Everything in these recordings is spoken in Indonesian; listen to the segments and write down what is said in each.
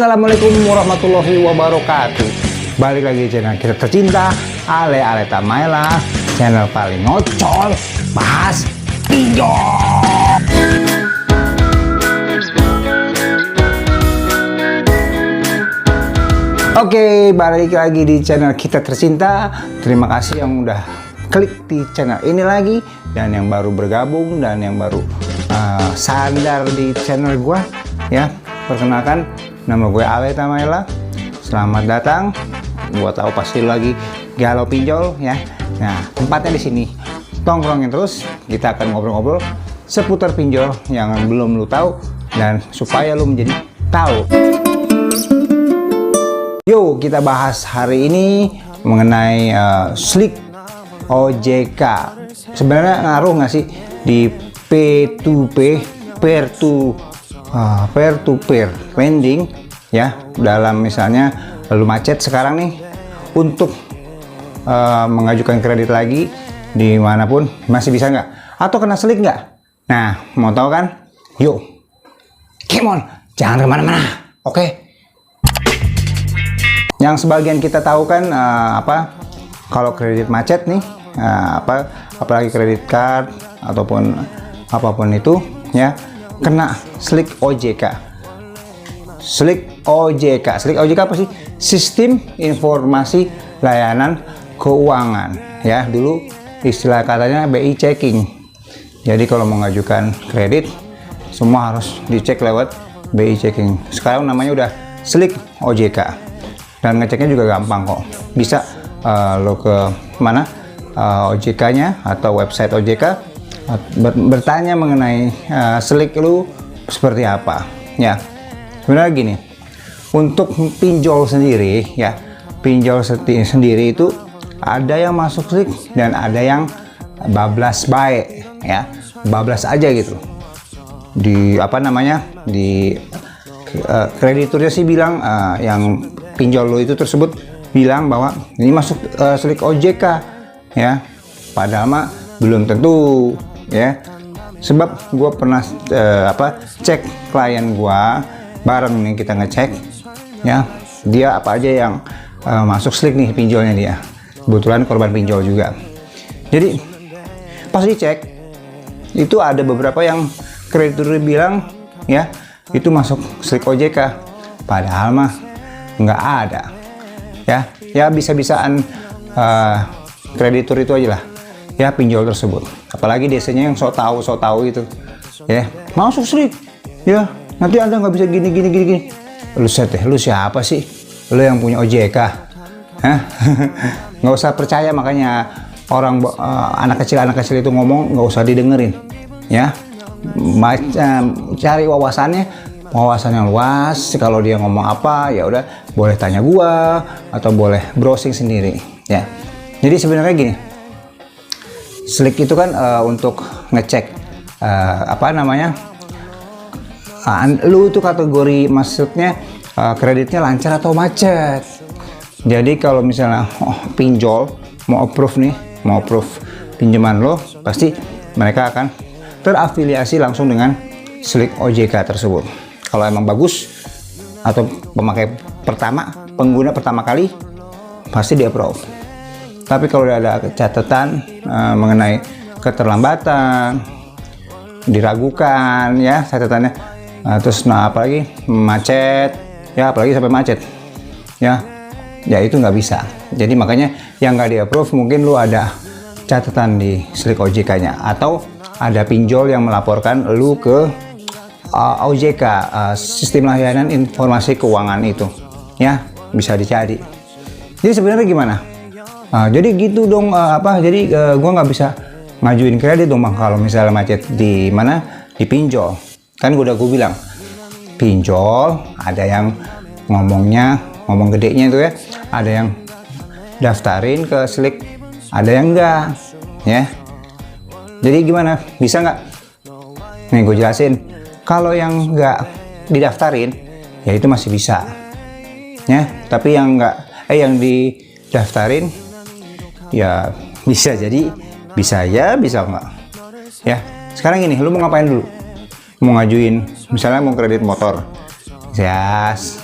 Assalamualaikum warahmatullahi wabarakatuh. Balik lagi di channel kita tercinta, Ale Tamaela, channel paling ngocol bahas pinjol. Oke, balik lagi di channel kita tercinta. Terima kasih yang udah klik di channel ini lagi, dan yang baru bergabung dan yang baru sadar di channel gua ya. Perkenalkan, nama gue Ale Tamaela. Selamat datang. Gua tahu pasti lagi galau pinjol ya. Nah, tempatnya di sini. Tongkrongin terus, kita akan ngobrol-ngobrol seputar pinjol yang belum lu tahu dan supaya lu menjadi tahu. Yuk, kita bahas hari ini mengenai Slick OJK. Sebenarnya ngaruh nggak sih di P2P, peer-to-peer lending ya, dalam misalnya lu macet sekarang nih untuk mengajukan kredit lagi dimanapun, masih bisa nggak? Atau kena slick nggak? Nah, mau tahu kan? Yuk, come on, jangan kemana-mana, oke? Yang sebagian kita tahu kan kalau kredit macet nih, apalagi kredit card ataupun apapun itu ya, kena Slick OJK. Slick OJK apa sih? Sistem Informasi Layanan Keuangan ya, dulu istilah katanya BI checking. Jadi kalau mengajukan kredit semua harus dicek lewat BI checking. Sekarang namanya udah Slick OJK, dan ngeceknya juga gampang kok. Bisa lo ke mana OJK-nya atau website OJK, bertanya mengenai Slick lu seperti apa ya. Sebenarnya gini, untuk pinjol sendiri ya, sendiri itu ada yang masuk Slick dan ada yang bablas baik ya, bablas aja gitu. Di di krediturnya sih bilang, yang pinjol lu itu tersebut bilang bahwa ini masuk Slick OJK ya, padahal mah belum tentu ya. Sebab gue pernah cek klien gue bareng nih, kita ngecek ya, dia apa aja yang masuk Slick nih pinjolnya dia. Kebetulan korban pinjol juga. Jadi pas dicek itu ada beberapa yang kreditur bilang ya itu masuk Slick OJK, padahal mah nggak ada ya. Bisa-bisaan kreditur itu aja lah ya, pinjol tersebut, apalagi desanya yang sok tahu itu ya, masuk Slick ya, nanti Anda nggak bisa gini. Lu siapa sih? Lu yang punya OJK? Hah? Nggak usah percaya, makanya orang anak kecil itu ngomong nggak usah didengerin ya. Cari wawasan yang luas. Kalau dia ngomong apa ya udah, boleh tanya gua atau boleh browsing sendiri ya. Jadi sebenarnya gini, Slick itu kan untuk ngecek lu itu kategori, maksudnya kreditnya lancar atau macet. Jadi kalau misalnya pinjol mau approve pinjaman lo, pasti mereka akan terafiliasi langsung dengan Slick OJK tersebut. Kalau emang bagus atau pengguna pertama kali, pasti di approve. Tapi kalau udah ada catatan mengenai keterlambatan, diragukan ya catatannya, terus apalagi macet ya, apalagi sampai macet ya itu nggak bisa. Jadi makanya yang nggak di approve, mungkin lu ada catatan di Slick OJK-nya, atau ada pinjol yang melaporkan lu ke OJK, Sistem Layanan Informasi Keuangan itu ya, bisa dicari. Jadi sebenarnya gimana? Jadi gitu dong, jadi gua nggak bisa ngajuin kredit dong bang kalau misalnya macet di pinjol. Kan gue bilang pinjol ada yang ngomong gedenya itu ya, ada yang daftarin ke Slick, ada yang enggak ya. Jadi gimana, bisa nggak? Nih gue jelasin. Kalau yang nggak didaftarin ya itu masih bisa ya, tapi yang yang didaftarin ya bisa jadi bisa ya, bisa enggak ya. Sekarang gini, lu mau ngapain dulu? Mau ngajuin misalnya mau kredit motor, yes,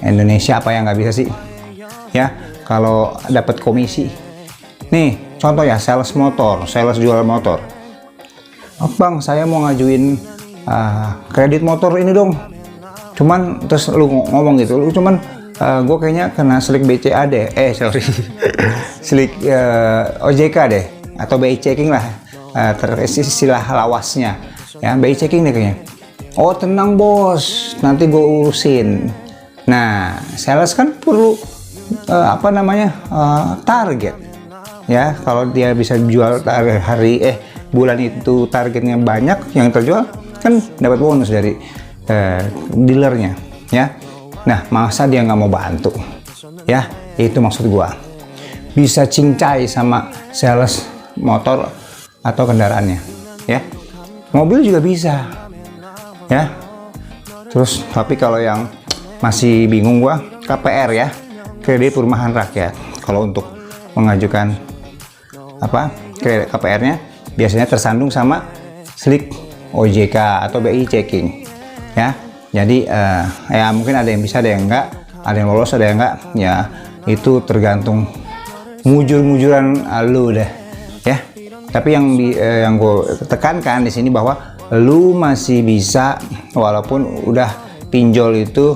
Indonesia apa yang nggak bisa sih ya kalau dapat komisi. Nih contoh ya, sales motor, sales jual motor. Bang, saya mau ngajuin kredit motor ini dong, cuman terus lu ngomong gitu, lu cuman gue kayaknya kena slik BCA deh, sorry slik OJK deh atau BI checking lah, istilah lawasnya ya, BI checking deh kayaknya. Oh tenang bos, nanti gue urusin. Nah sales kan perlu apa namanya target ya, kalau dia bisa jual bulan itu targetnya banyak yang terjual kan dapat bonus dari dealernya ya. Nah masa dia nggak mau bantu ya, itu maksud gua. Bisa cincai sama sales motor atau kendaraannya ya, mobil juga bisa ya. Terus tapi kalau yang masih bingung gua, KPR ya, kredit perumahan rakyat. Kalau untuk mengajukan apa kredit KPR-nya biasanya tersandung sama slik OJK atau BI checking ya. Jadi ya mungkin ada yang bisa, ada yang enggak, ada yang lolos, ada yang enggak ya, itu tergantung mujur-mujuran lu deh ya. Tapi yang gue tekankan di sini bahwa lu masih bisa, walaupun udah pinjol itu,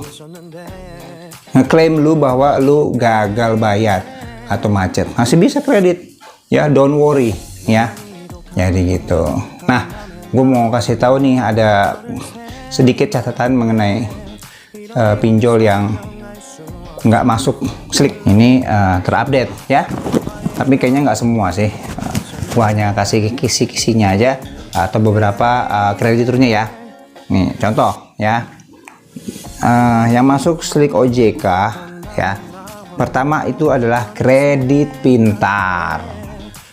ngeklaim lu bahwa lu gagal bayar atau macet, masih bisa kredit ya, don't worry ya. Jadi gitu. Nah gue mau kasih tahu nih, ada sedikit catatan mengenai pinjol yang nggak masuk slik ini, terupdate ya, tapi kayaknya nggak semua sih. Gua hanya kasih kisi-kisinya aja atau beberapa krediturnya ya. Nih contoh ya, yang masuk slik OJK ya, pertama itu adalah kredit pintar.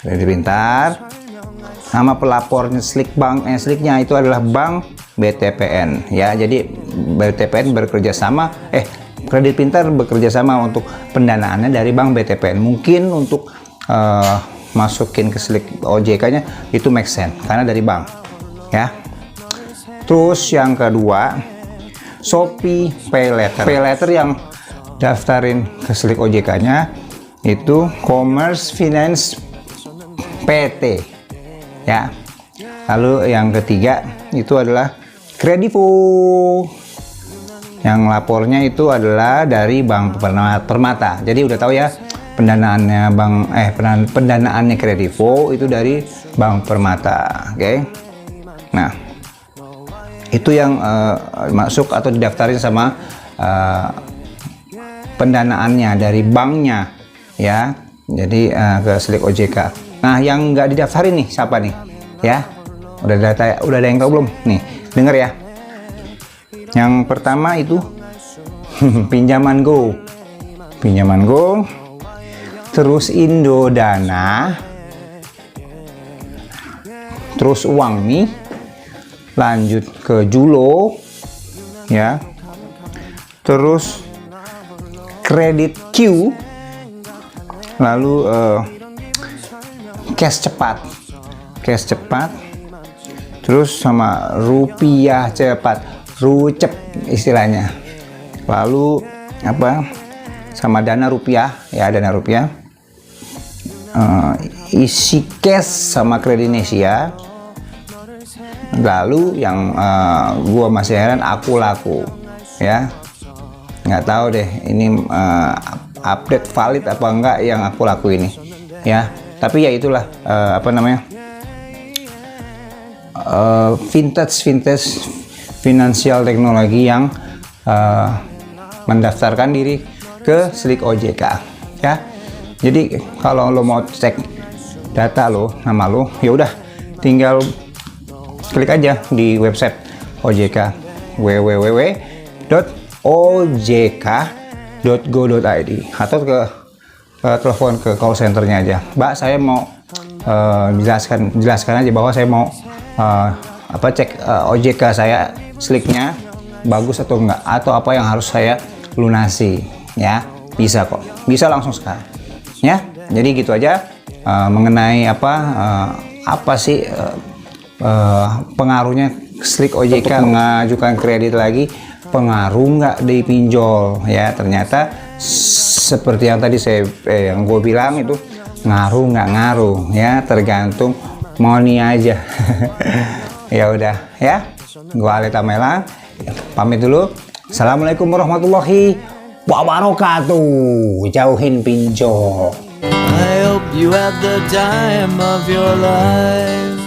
Kredit pintar, nama pelapornya sliknya itu adalah Bank BTPN ya. Jadi BTPN bekerja sama, kredit pintar bekerja sama untuk pendanaannya dari Bank BTPN. Mungkin untuk masukin ke slik OJK-nya itu make sense karena dari bank ya. Terus yang kedua, Shopee Pay Later. Pay Later yang daftarin ke slik OJK-nya itu Commerce Finance PT ya. Lalu yang ketiga itu adalah Kredivo, yang lapornya itu adalah dari Bank Permata. Jadi udah tahu ya, pendanaannya pendanaannya Kredivo itu dari Bank Permata. Oke. Nah itu yang masuk atau didaftarin sama pendanaannya dari banknya ya. Jadi ke slik OJK. Nah yang nggak didaftarin nih siapa nih ya? Udah ada yang tahu belum nih? Dengar ya. Yang pertama itu Pinjaman Go, terus Indodana, terus Uangmi, lanjut ke Julo ya, terus Kredit Q, lalu cash cepat, terus sama rupiah cepat, rucep istilahnya, lalu apa sama dana rupiah ya, dana rupiah, isi cash sama Kredinesia. Lalu yang gua masih heran, Aku Laku ya, nggak tahu deh ini update valid apa enggak yang Aku Laku ini ya. Tapi ya itulah apa namanya, vintage finansial teknologi yang mendaftarkan diri ke slik OJK ya. Jadi kalau lo mau cek data lo, nama lo, ya udah tinggal klik aja di website OJK, www.ojk.go.id, atau ke telepon ke call centernya aja. Mbak, saya mau jelaskan aja bahwa saya mau cek OJK saya, sliknya bagus atau enggak, atau apa yang harus saya lunasi ya. Bisa kok, bisa langsung sekarang ya. Jadi gitu aja mengenai apa sih pengaruhnya slik OJK mengajukan kredit lagi pengaruh nggak di pinjol ya. Ternyata seperti yang tadi yang gue bilang itu, ngaruh nggak ngaruh ya, tergantung money aja. Ya udah ya, gue Ali Tamela pamit dulu. Assalamualaikum warahmatullahi wabarakatuh. Jauhin pinjol. I hope you had the time of your life.